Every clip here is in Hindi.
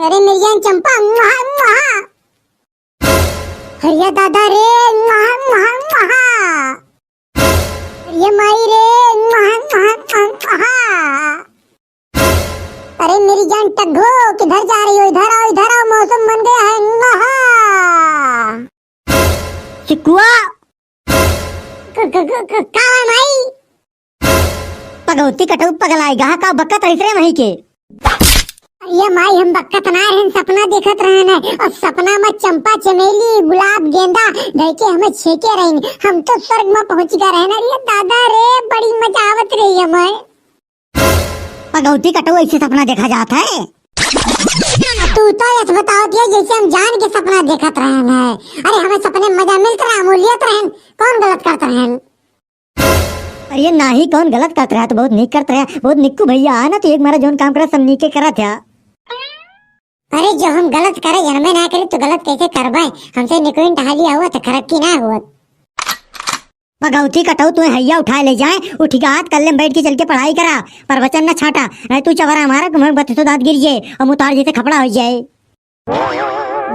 अरे मेरी जान चंपा, हरिया दादा रे, ये माई रे, अरे मेरी जान टग्गो, किधर जा रही हो? इधर आओ, मौसम बन गया है। चिकुआ का माई पगौती कटऊ पगलाएगा का बक्कत रही रे वहीं के। ये माई हम बक्कत ना रहन, सपना देखत रहन है, और सपना में चंपा चमेली गुलाब गेंदा देखे हमें छेके रहें। हम तो स्वर्ग में पहुंच गए रहना। ये दादा रे बड़ी मजा आवत रही है। मैं पगौती कटऊ ऐसे सपना देखा जाता है? तू तो ये बताओ दिया जैसे हम जान के सपना देखत रहन है। अरे हमें सपने में मजा मिलता रहा, अमूलियत रहन, कौन गलत करता रहन? अरे नहीं, कौन गलत करता रहा तो बहुत निक करता है, बहुत निक्कू भैया आना तो एक मारा जोन काम करा सब नीके करा था। अरे जो हम गलत करे जन्मे ना करे तो गलत कैसे करवाए? हमसे निकोइन टहलिया हुआ तो खरक की ना हुआ। पगौती कटऊ तू हैया उठा ले जाए, उठी का हाथ कल्ले बैठ के चल के पढ़ाई करा, प्रवचन न छाटा, नहीं तू चवरा हमारा तुम्हें बत्ती तो दांत गिर जाए और मुतार जैसे खपड़ा हो जाए।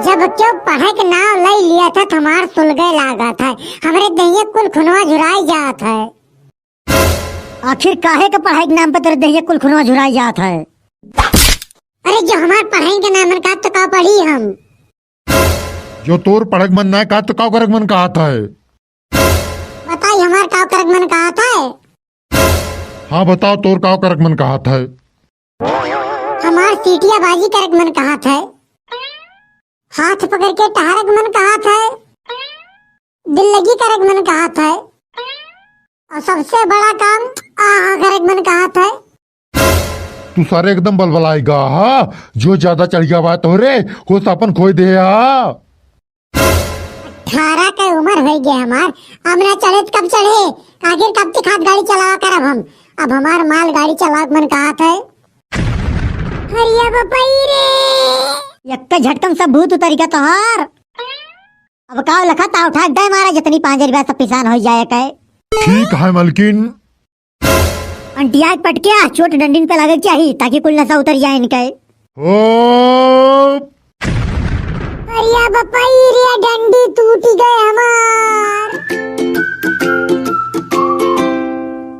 जब क्यों पढ़ाई के नाम ले लिया था हमार सुलगे लागा था, हमारे दहिया कुल खुनवा झुराई जात है। आखिर काहे के पढ़ाई के नाम पर तेरे दहिया कुल खुनवा झुराई जात है? अरे जो हमार पढ़ाई के नाम का तो का पढ़ी हम, जो तोर पढ़क मन ना का तो का करक मन कहा था है? बताई हमार का करक मन कहा था है? हाँ बताओ तोर का करक मन कहा था है? हमार सीटिया बाजी करक मन कहा था है, हाथ पकड़ के टहरक मन कहा था है, दिल लगी करक मन कहा था है, और सबसे बड़ा काम करक मन कहा था है। तू सारे एकदम बलबलाएगा। हाँ जो ज्यादा चढ़ गया बात हो रे होश अपन खोई दे। 18 का उम्र हो गया हमार, अब ना चढ़े कब चढ़े? आखिर कब तक हाथ गाड़ी चलावा करब हम? अब हमार माल गाड़ी चलावा मन कहा था। हरिया बपई रे यक्का झटकम सब भूत उतर गया तोहार। अब का लखा ता उठा दे मारा जितनी 5 रुपया सब पिसान हो जाए कहे। ठीक है मलकिन। अंटिया पटकिया चोट डंडीन पे लगे चाहिए ताकि कुल नशा उतर जाए इनके। ओ अरे बपई रे डंडी टूट गए हमार।